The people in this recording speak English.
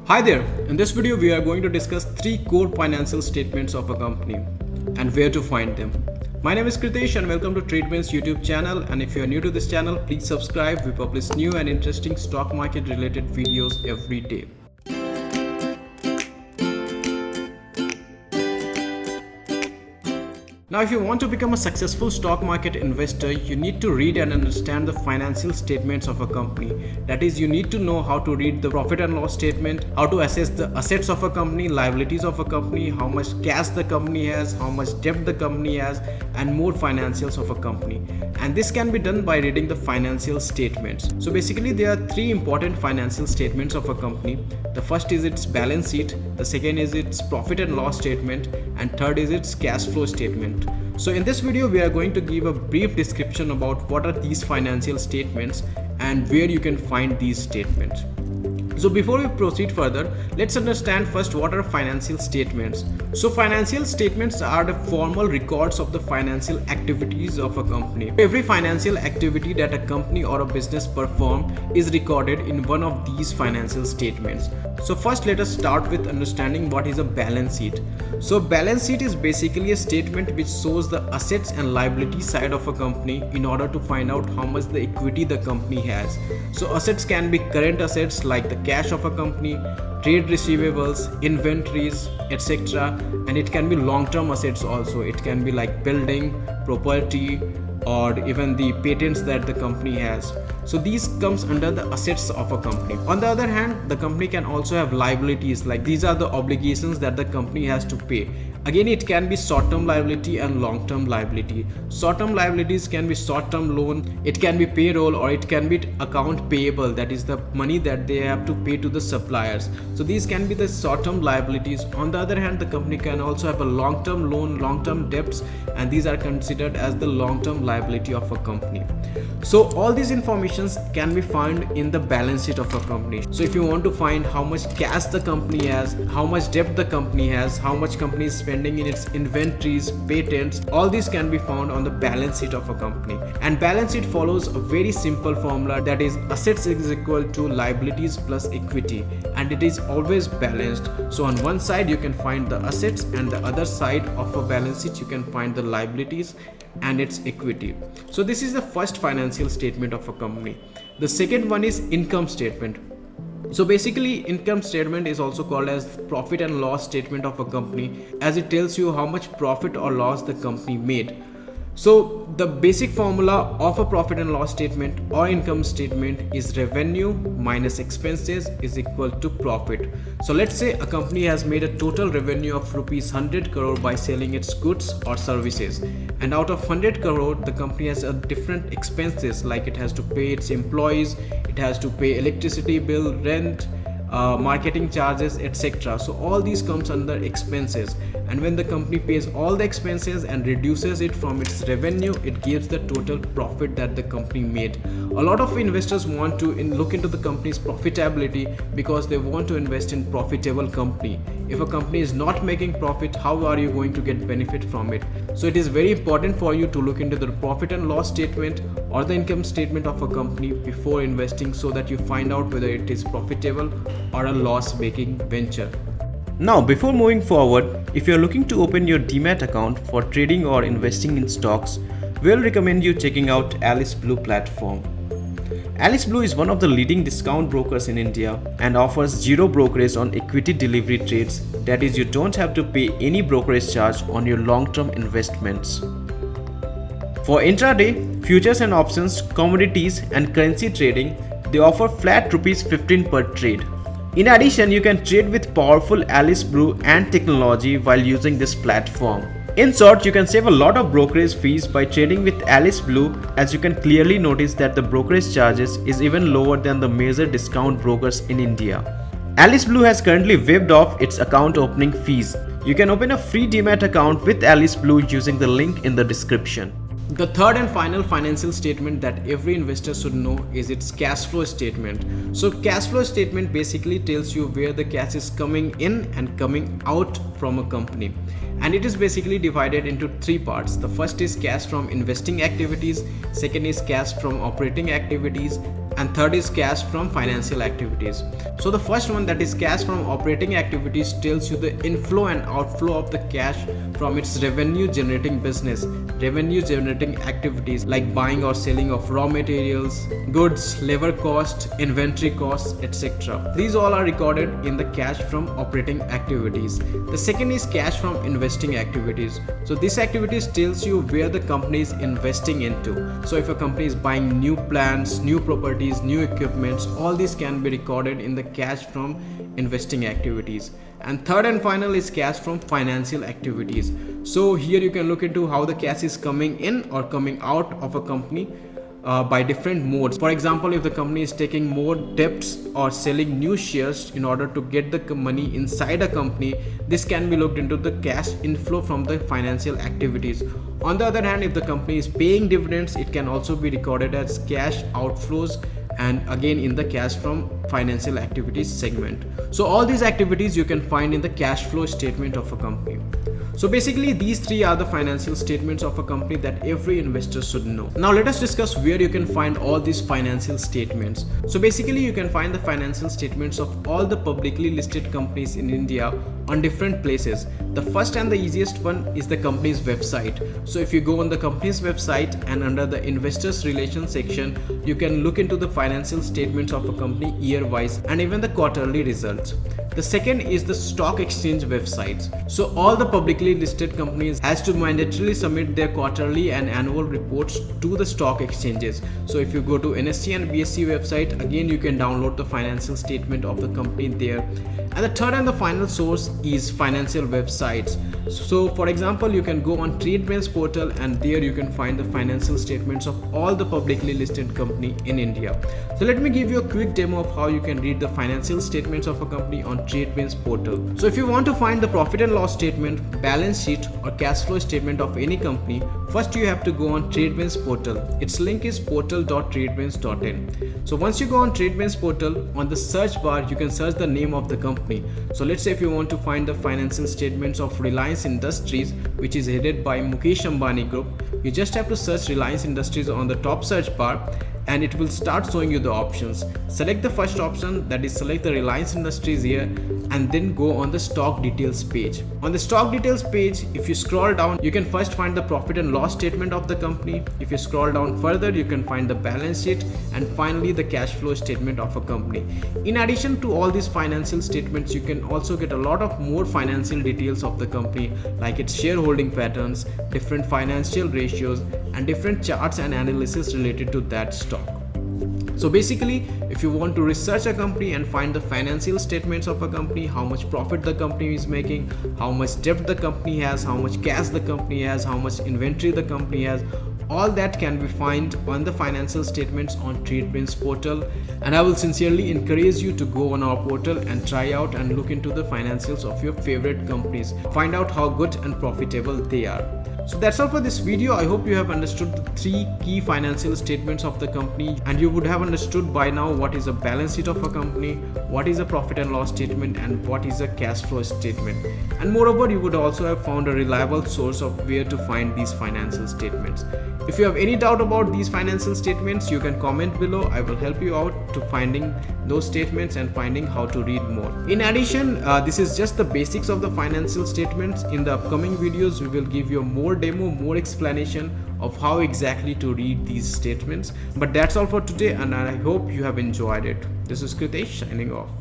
Hi there, in this video we are going to discuss 3 core financial statements of a company and where to find them. My name is Kritesh and welcome to TradeBrains YouTube channel, and if you are new to this channel, please subscribe. We publish new and interesting stock market related videos every day. Now, if you want to become a successful stock market investor, you need to read and understand the financial statements of a company. That is, you need to know how to read the profit and loss statement, how to assess the assets of a company, liabilities of a company, how much cash the company has, how much debt the company has, and more financials of a company. And this can be done by reading the financial statements. So basically, there are 3 important financial statements of a company. The first is its balance sheet, the second is its profit and loss statement, and third is its cash flow statement. So in this video we are going to give a brief description about what are these financial statements and where you can find these statements. So before we proceed further, let's understand first what are financial statements. So financial statements are the formal records of the financial activities of a company. Every financial activity that a company or a business perform is recorded in one of these financial statements. So first let us start with understanding what is a balance sheet. So balance sheet is basically a statement which shows the assets and liability side of a company in order to find out how much the equity the company has. So assets can be current assets like the cash of a company, trade receivables, inventories, etc. And it can be long-term assets also. It can be like building, property, or even the patents that the company has. So these comes under the assets of a company. On the other hand, the company can also have liabilities, like these are the obligations that the company has to pay. Again, it can be short-term liability and long-term liability. Short-term liabilities can be short-term loan, it can be payroll, or it can be account payable, that is the money that they have to pay to the suppliers. So these can be the short-term liabilities. On the other hand, the company can also have a long-term loan, long-term debts, and these are considered as the long-term liability of a company. So all these informations can be found in the balance sheet of a company. So if you want to find how much cash the company has, how much debt the company has, how much company is spending in its inventories, patents, all these can be found on the balance sheet of a company. And balance sheet follows a very simple formula, that is assets is equal to liabilities plus equity, and it is always balanced. So on one side you can find the assets, and the other side of a balance sheet you can find the liabilities and its equity. So this is the first financial statement of a company. The second one is income statement. So basically, income statement is also called as profit and loss statement of a company, as it tells you how much profit or loss the company made. So the basic formula of a profit and loss statement or income statement is revenue minus expenses is equal to profit. So let's say a company has made a total revenue of rupees 100 crore by selling its goods or services, and out of 100 crore the company has a different expenses, like it has to pay its employees, it has to pay electricity bill, rent, marketing charges, etc. So all these comes under expenses, and when the company pays all the expenses and reduces it from its revenue, it gives the total profit that the company made. A lot of investors want to look into the company's profitability because they want to invest in profitable company. If a company is not making profit, how are you going to get benefit from it? So it is very important for you to look into the profit and loss statement or the income statement of a company before investing, so that you find out whether it is profitable or a loss-making venture. Now, before moving forward, if you are looking to open your Demat account for trading or investing in stocks, we'll recommend you checking out Alice Blue platform. Alice Blue is one of the leading discount brokers in India and offers zero brokerage on equity delivery trades. That is, you don't have to pay any brokerage charge on your long-term investments. For intraday, futures and options, commodities and currency trading, they offer flat rupees 15 per trade. In addition, you can trade with powerful Alice Blue and technology while using this platform. In short, you can save a lot of brokerage fees by trading with Alice Blue, as you can clearly notice that the brokerage charges is even lower than the major discount brokers in India. Alice Blue has currently waived off its account opening fees. You can open a free Demat account with Alice Blue using the link in the description. The third and final financial statement that every investor should know is its cash flow statement. So cash flow statement basically tells you where the cash is coming in and coming out from a company. And it is basically divided into 3 parts. The first is cash from investing activities, second is cash from operating activities, and third is cash from financial activities. So the first one, that is cash from operating activities, tells you the inflow and outflow of the cash from its revenue generating business, revenue generating activities like buying or selling of raw materials, goods, labor cost, inventory costs, etc. These all are recorded in the cash from operating activities. The second is cash from investing activities. So this activities tells you where the company is investing into. So if a company is buying new plants, new properties, new equipments, all these can be recorded in the cash from investing activities. And third and final is cash from financial activities. So here you can look into how the cash is coming in or coming out of a company by different modes. For example, if the company is taking more debts or selling new shares in order to get the money inside a company, this can be looked into the cash inflow from the financial activities. On the other hand, if the company is paying dividends, it can also be recorded as cash outflows, and again in the cash from financial activities segment. So all these activities you can find in the cash flow statement of a company. So basically these three are the financial statements of a company that every investor should know. Now let us discuss where you can find all these financial statements. So basically you can find the financial statements of all the publicly listed companies in India on different places. The first and the easiest one is the company's website. So if you go on the company's website and under the investors relations section, you can look into the financial statements of a company year-wise and even the quarterly results. The second is the stock exchange websites. So all the publicly listed companies has to mandatorily submit their quarterly and annual reports to the stock exchanges. So if you go to NSE and BSE website, again you can download the financial statement of the company there. And the third and the final source is financial websites. So for example, you can go on TradeBench portal and there you can find the financial statements of all the publicly listed company in India. So let me give you a quick demo of how you can read the financial statements of a company on TradeBench portal. So if you want to find the profit and loss statement, balance sheet or cash flow statement of any company, first you have to go on TradeBench portal. Its link is portal.tradebench.in. So once you go on TradeBench portal, on the search bar you can search the name of the company. So let's say if you want to find the financial statements of Reliance Industries, which is headed by Mukesh Ambani Group, you just have to search Reliance Industries on the top search bar and it will start showing you the options. Select the first option, that is select the Reliance Industries here, and then go on the stock details page. On the stock details page, if you scroll down, you can first find the profit and loss statement of the company. If you scroll down further, you can find the balance sheet and finally the cash flow statement of a company. In addition to all these financial statements, you can also get a lot of more financial details of the company, like its shareholding patterns, different financial ratios, and different charts and analysis related to that stock. So basically, if you want to research a company and find the financial statements of a company, how much profit the company is making, how much debt the company has, how much cash the company has, how much inventory the company has, all that can be found on the financial statements on TradeBench portal. And I will sincerely encourage you to go on our portal and try out and look into the financials of your favorite companies. Find out how good and profitable they are. So that's all for this video. I hope you have understood the three key financial statements of the company, and you would have understood by now what is a balance sheet of a company, what is a profit and loss statement, and what is a cash flow statement. And moreover, you would also have found a reliable source of where to find these financial statements. If you have any doubt about these financial statements, you can comment below. I will help you out to finding those statements and finding how to read more. In addition, this is just the basics of the financial statements. In the upcoming videos, we will give you more demo, more explanation of how exactly to read these statements. But that's all for today, and I hope you have enjoyed it. This is Kritesh signing off.